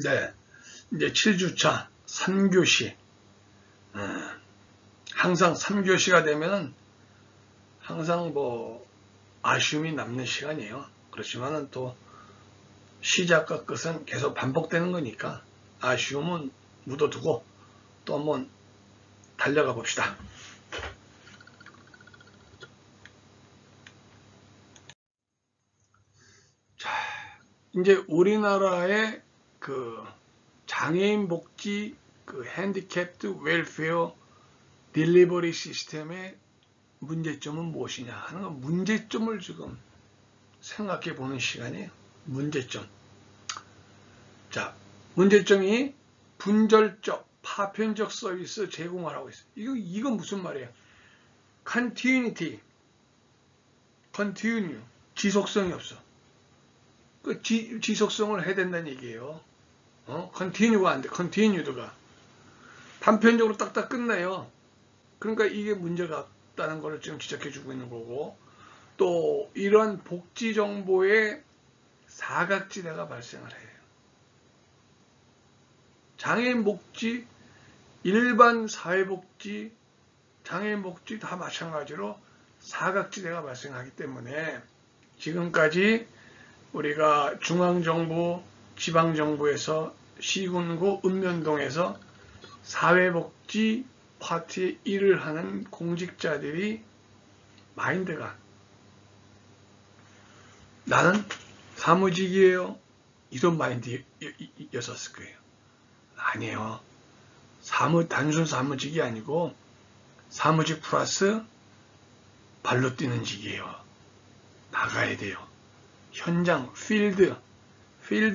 네, 이제 7주차 3교시. 항상 3교시가 되면은 항상 뭐 아쉬움이 남는 시간이에요. 그렇지만은 또 시작과 끝은 계속 반복되는 거니까 아쉬움은 묻어두고 또 한번 달려가 봅시다. 자, 이제 우리나라의 그 장애인 복지 그 핸디캡트 웰페어 딜리버리 시스템의 문제점은 무엇이냐 하는 건 문제점을 지금 생각해 보는 시간이에요. 문제점. 자, 문제점이 분절적, 파편적 서비스 제공하라고 있어요. 이건 무슨 말이에요? continuity, continue, 지속성이 없어. 그 지속성을 해야 된다는 얘기예요. continue가 안 돼. continued가 단편적으로 딱딱 끝나요. 그러니까 이게 문제가 없다는 것을 지금 지적해 주고 있는 거고, 또 이런 복지 정보에 사각지대가 발생을 해요. 장애인 복지, 일반 사회복지, 장애인 복지 다 마찬가지로 사각지대가 발생하기 때문에 지금까지 우리가 중앙정부, 지방정부에서 시군구 읍면동에서 사회복지 파트에 일을 하는 공직자들이 마인드가 나는 사무직이에요. 이런 마인드였었을 거예요. 아니에요. 단순 사무직이 아니고 사무직 플러스 발로 뛰는 직이에요. 나가야 돼요. 현장, 필드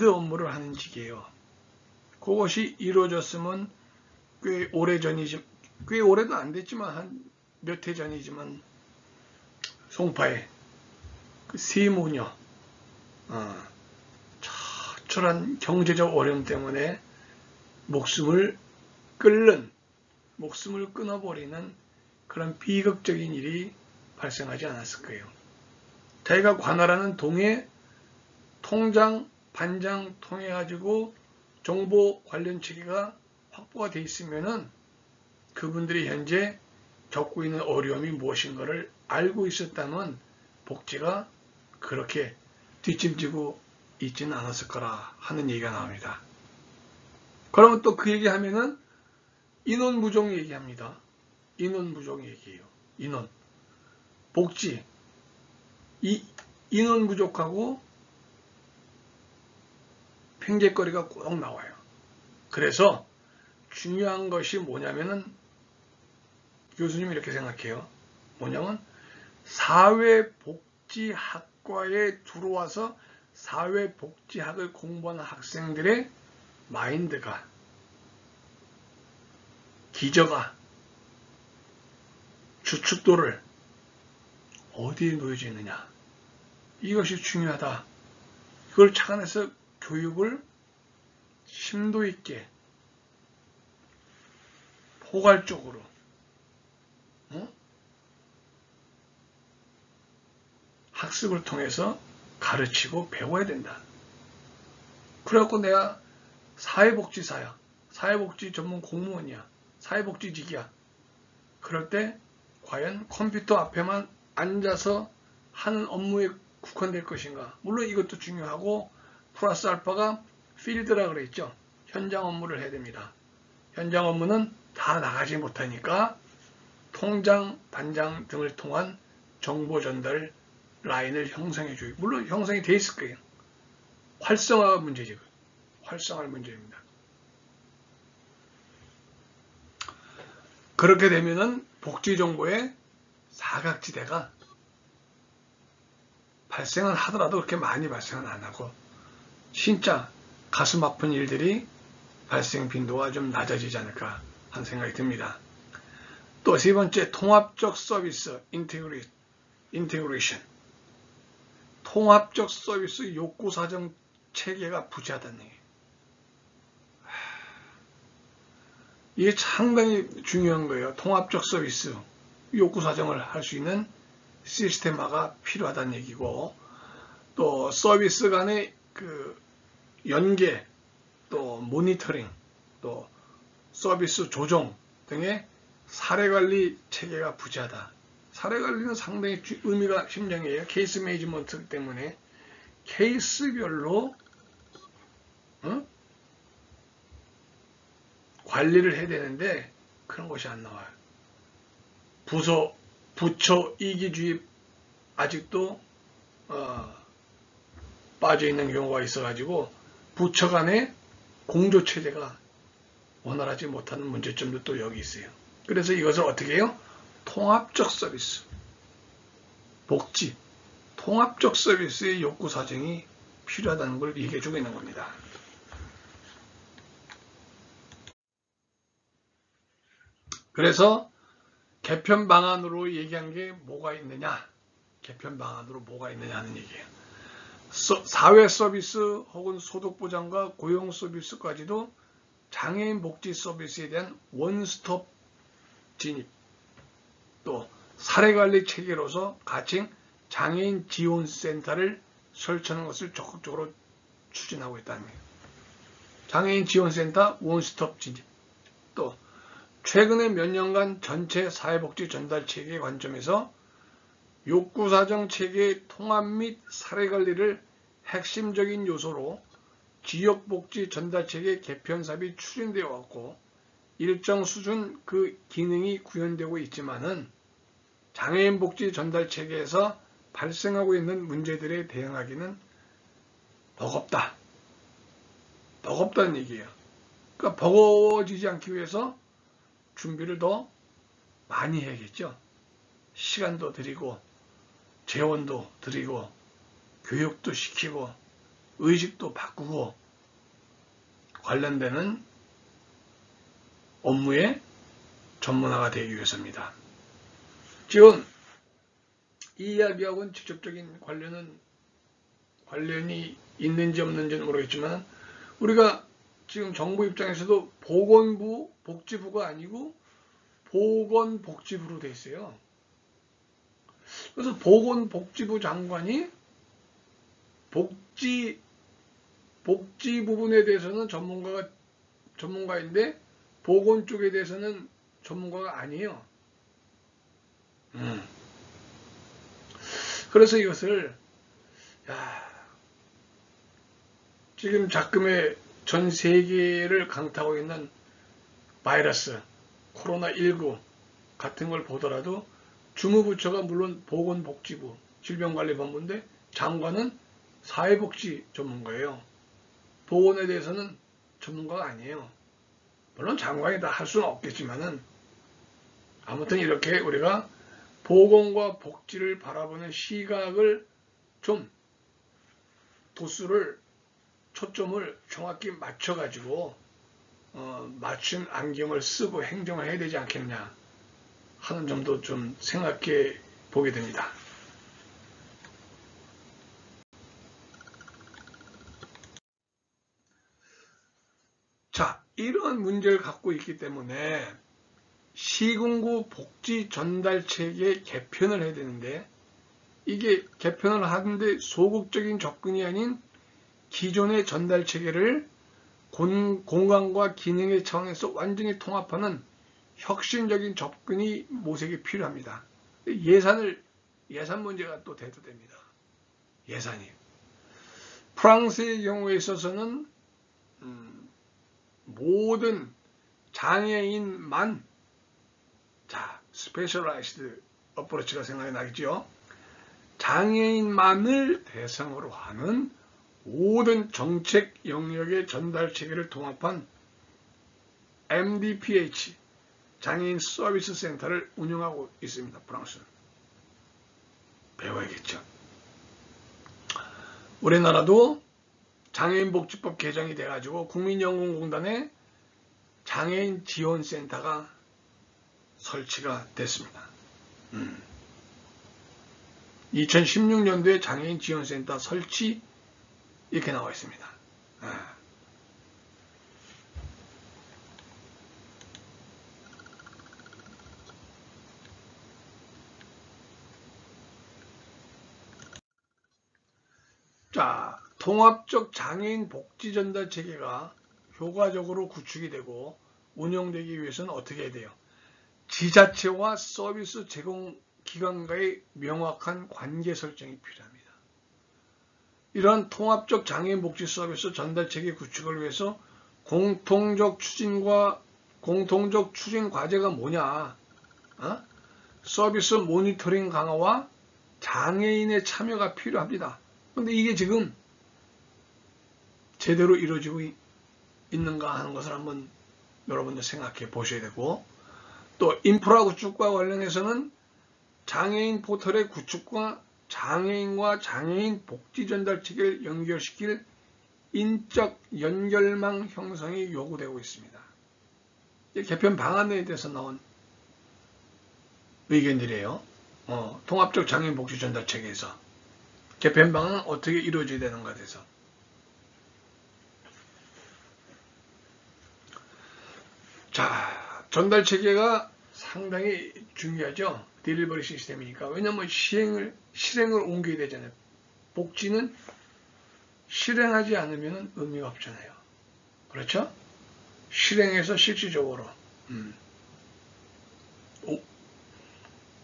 업무를 하는 직이에요. 그것이 이루어졌으면 꽤 오래전이지, 꽤 오래도 안 됐지만 한 몇 해 전이지만 송파에 그 세모녀 처절한 경제적 어려움 때문에 목숨을 끊어버리는 그런 비극적인 일이 발생하지 않았을 거예요. 자기가 관할하는 동에 통장, 반장 통해 가지고 정보 관련 체계가 확보가 되어 있으면은 그분들이 현재 겪고 있는 어려움이 무엇인가를 알고 있었다면 복지가 그렇게 뒷짐지고 있지는 않았을 거라 하는 얘기가 나옵니다. 그러면 또 그 얘기하면은 인원 부족 얘기합니다. 인원 부족 얘기예요. 인원. 복지. 이 인원 부족하고 핑계거리가 꼭 나와요. 그래서 중요한 것이 뭐냐면은 교수님이 이렇게 생각해요. 뭐냐면 사회복지학과에 들어와서 사회복지학을 공부하는 학생들의 마인드가, 기저가, 주춧돌을 어디에 놓여져 있느냐. 이것이 중요하다. 이걸 착안해서 교육을 심도 있게 포괄적으로 학습을 통해서 가르치고 배워야 된다. 그래갖고 내가 사회복지사야, 사회복지 전문 공무원이야, 사회복지직이야. 그럴 때 과연 컴퓨터 앞에만 앉아서 하는 업무에 국한될 것인가. 물론 이것도 중요하고 플러스 알파가 필드라 그랬죠. 현장 업무를 해야 됩니다. 현장 업무는 다 나가지 못하니까 통장, 반장 등을 통한 정보 전달 라인을 형성해줘요. 물론 형성이 돼 있을 거예요. 활성화가 문제지. 활성화가 문제입니다. 그렇게 되면은 복지정보의 사각지대가 발생은 하더라도 그렇게 많이 발생은 안 하고 진짜 가슴 아픈 일들이 발생 빈도가 좀 낮아지지 않을까 하는 생각이 듭니다. 또 세 번째, 통합적 서비스 인테그레이션. 통합적 서비스 욕구사정 체계가 부재하다는 얘기예요. 이게 상당히 중요한 거예요. 통합적 서비스 욕구사정을 할 수 있는 시스템화가 필요하다는 얘기고, 또 서비스 간의 그 연계, 또 모니터링, 또 서비스 조정 등의 사례관리 체계가 부재하다. 사례관리는 상당히 의미가 심장이에요. 케이스 매니지먼트 때문에 케이스별로 관리를 해야 되는데 그런 것이 안 나와요. 부처 이기주의 아직도 빠져있는 경우가 있어가지고 부처 간의 공조체제가 원활하지 못하는 문제점도 또 여기 있어요. 그래서 이것을 어떻게 해요? 통합적 서비스, 복지, 통합적 서비스의 욕구 사정이 필요하다는 걸 얘기해주고 있는 겁니다. 그래서 개편 방안으로 얘기한 게 뭐가 있느냐? 개편 방안으로 뭐가 있느냐 하는 얘기예요. 사회 서비스 혹은 소득 보장과 고용 서비스까지도 장애인 복지 서비스에 대한 원스톱 진입, 또 사례관리 체계로서 가칭 장애인 지원센터를 설치하는 것을 적극적으로 추진하고 있다는 거예요. 장애인 지원센터 원스톱 진입, 또 최근에 몇 년간 전체 사회복지 전달 체계의 관점에서 욕구사정 체계의 통합 및 사례관리를 핵심적인 요소로 지역복지 전달체계 개편 사업이 추진되어 왔고 일정 수준 그 기능이 구현되고 있지만은 장애인 복지 전달체계에서 발생하고 있는 문제들에 대응하기는 버겁다. 버겁다는 얘기예요. 그러니까 버거워지지 않기 위해서 준비를 더 많이 해야겠죠. 시간도 들이고 재원도 들이고 교육도 시키고 의식도 바꾸고 관련되는 업무의 전문화가 되기 위해서입니다. 지금 이 이야기하고는 직접적인 관련이 있는지 없는지는 모르겠지만 우리가 지금 정부 입장에서도 보건부, 복지부가 아니고 보건복지부로 돼 있어요. 그래서 보건복지부 장관이 복지 부분에 대해서는 전문가인데 보건 쪽에 대해서는 전문가가 아니에요. 그래서 이것을 지금 작금의 전 세계를 강타하고 있는 바이러스 코로나19 같은 걸 보더라도 주무부처가 물론 보건복지부 질병관리본부인데 장관은 사회복지 전문가예요. 보건에 대해서는 전문가가 아니에요. 물론 장관이 다 할 수는 없겠지만은 아무튼 이렇게 우리가 보건과 복지를 바라보는 시각을 좀 도수를 초점을 정확히 맞춰가지고 맞춘 안경을 쓰고 행정을 해야 되지 않겠냐 하는 점도 좀 생각해 보게 됩니다. 자, 이런 문제를 갖고 있기 때문에 시군구 복지 전달 체계 개편을 해야 되는데 이게 개편을 하는데 소극적인 접근이 아닌 기존의 전달 체계를 공간과 기능의 차원에서 완전히 통합하는 혁신적인 접근이 모색이 필요합니다. 예산 문제가 또 대두됩니다. 예산이. 프랑스의 경우에 있어서는 모든 장애인만 스페셜라이즈드 어프로치가 생각이 나겠죠. 장애인만을 대상으로 하는 모든 정책 영역의 전달 체계를 통합한 MDPH 장애인 서비스 센터를 운영하고 있습니다. 프랑스는. 배워야겠죠. 우리나라도 장애인복지법 개정이 돼가지고 국민연금공단에 장애인 지원센터가 설치가 됐습니다. 2016년도에 장애인 지원센터 설치 이렇게 나와 있습니다. 자, 통합적 장애인 복지 전달 체계가 효과적으로 구축이 되고 운영되기 위해서는 어떻게 해야 돼요? 지자체와 서비스 제공 기관과의 명확한 관계 설정이 필요합니다. 이러한 통합적 장애인 복지 서비스 전달 체계 구축을 위해서 공통적 추진 과제가 뭐냐? 서비스 모니터링 강화와 장애인의 참여가 필요합니다. 그런데 이게 지금 제대로 이루어지고 있는가 하는 것을 한번 여러분들 생각해 보셔야 되고, 또 인프라 구축과 관련해서는 장애인 포털의 구축과 장애인과 장애인 복지 전달 체계를 연결시킬 인적 연결망 형성이 요구되고 있습니다. 개편 방안에 대해서 나온 의견들이에요. 통합적 장애인 복지 전달 체계에서 개편 방안은 어떻게 이루어져야 되는가에 대해서. 자, 전달 체계가 상당히 중요하죠. 딜리버리 시스템이니까. 왜냐면 실행을 옮겨야 되잖아요. 복지는 실행하지 않으면 의미가 없잖아요. 그렇죠? 실행해서 실질적으로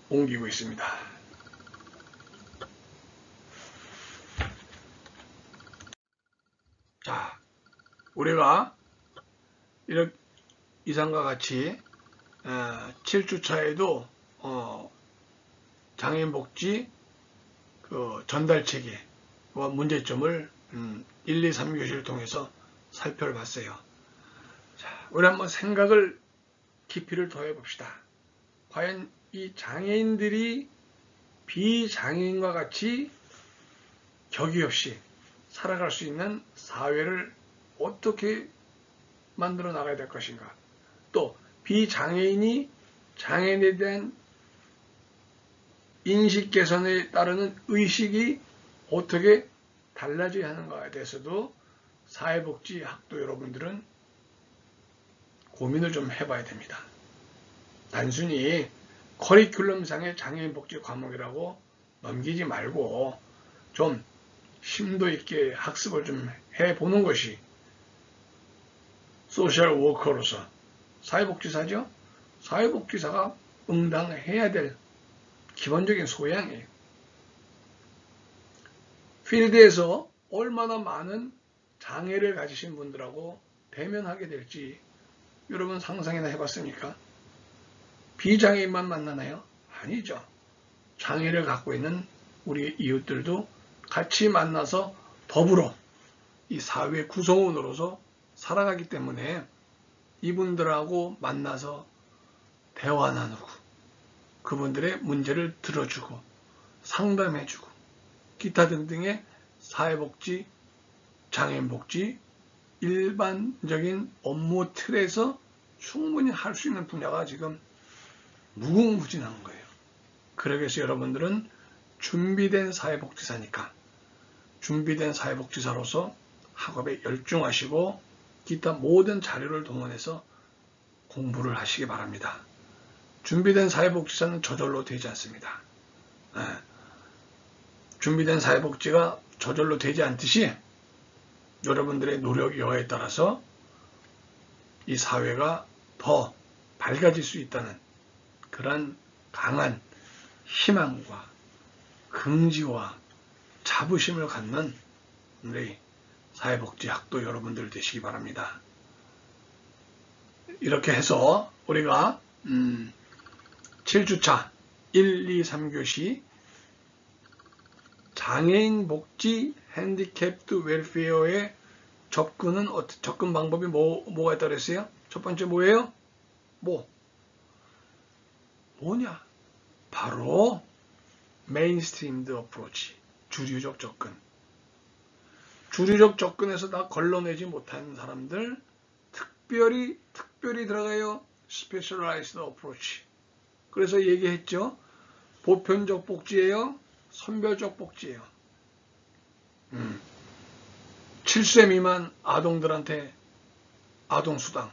옮기고 있습니다. 자, 우리가 이렇게 이상과 같이 7주차에도 장애인 복지 전달 체계와 문제점을 1, 2, 3교시를 통해서 살펴봤어요. 자, 우리 한번 생각을 깊이를 더해 봅시다. 과연 이 장애인들이 비장애인과 같이 격의 없이 살아갈 수 있는 사회를 어떻게 만들어 나가야 될 것인가? 또 비장애인이 장애인에 대한 인식 개선에 따르는 의식이 어떻게 달라져야 하는가에 대해서도 사회복지 학도 여러분들은 고민을 좀 해봐야 됩니다. 단순히 커리큘럼상의 장애인 복지 과목이라고 넘기지 말고 좀 심도 있게 학습을 좀 해보는 것이 소셜 워커로서 사회복지사죠? 사회복지사가 응당해야 될 기본적인 소양이에요. 필드에서 얼마나 많은 장애를 가지신 분들하고 대면하게 될지 여러분 상상이나 해봤습니까? 비장애인만 만나나요? 아니죠. 장애를 갖고 있는 우리 이웃들도 같이 만나서 더불어 이 사회 구성원으로서 살아가기 때문에 이분들하고 만나서 대화 나누고 그분들의 문제를 들어주고 상담해주고 기타 등등의 사회복지, 장애인복지, 일반적인 업무 틀에서 충분히 할 수 있는 분야가 지금 무궁무진한 거예요. 그러기 위해서 여러분들은 준비된 사회복지사니까 준비된 사회복지사로서 학업에 열중하시고 기타 모든 자료를 동원해서 공부를 하시기 바랍니다. 준비된 사회복지사는 저절로 되지 않습니다. 준비된 사회복지가 저절로 되지 않듯이 여러분들의 노력 여하에 따라서 이 사회가 더 밝아질 수 있다는 그런 강한 희망과 긍지와 자부심을 갖는 우리 사회복지 학도 여러분들 되시기 바랍니다. 이렇게 해서 우리가 7주차 1, 2, 3교시 장애인 복지 핸디캡드 웰페어의 접근 방법이 뭐가 있다고 그랬어요? 첫 번째 뭐예요? 뭐냐? 바로 메인스트림드 어프로치, 주류적 접근. 주류적 접근에서 다 걸러내지 못한 사람들 특별히 들어가요. 스페셜라이즈드 어프로치. 그래서 얘기했죠. 보편적 복지예요. 선별적 복지예요. 7세 미만 아동들한테 아동수당.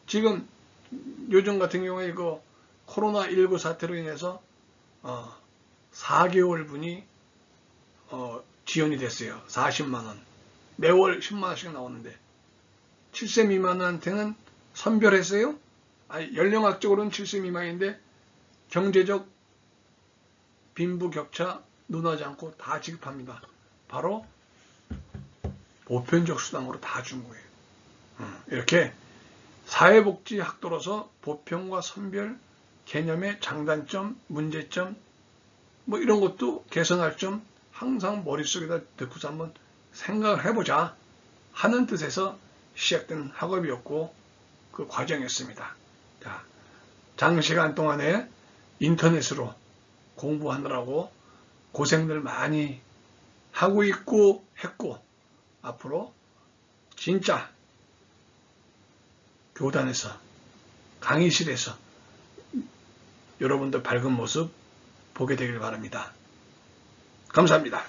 지금 요즘 같은 경우에 이거 코로나19 사태로 인해서 4개월 분이 지원이 됐어요. 40만 원. 매월 10만 원씩 나오는데 7세 미만한테는 선별했어요? 아니, 연령학적으로는 7세 미만인데 경제적 빈부격차 논하지 않고 다 지급합니다. 바로 보편적 수당으로 다 준 거예요. 이렇게 사회복지학도로서 보편과 선별 개념의 장단점, 문제점 뭐 이런 것도 개선할 점 항상 머릿속에다 넣고서 한번 생각을 해보자 하는 뜻에서 시작된 학업이었고 그 과정이었습니다. 자, 장시간 동안에 인터넷으로 공부하느라고 고생들 많이 하고 있고 했고 앞으로 진짜 교단에서 강의실에서 여러분들 밝은 모습 보게 되길 바랍니다. 감사합니다.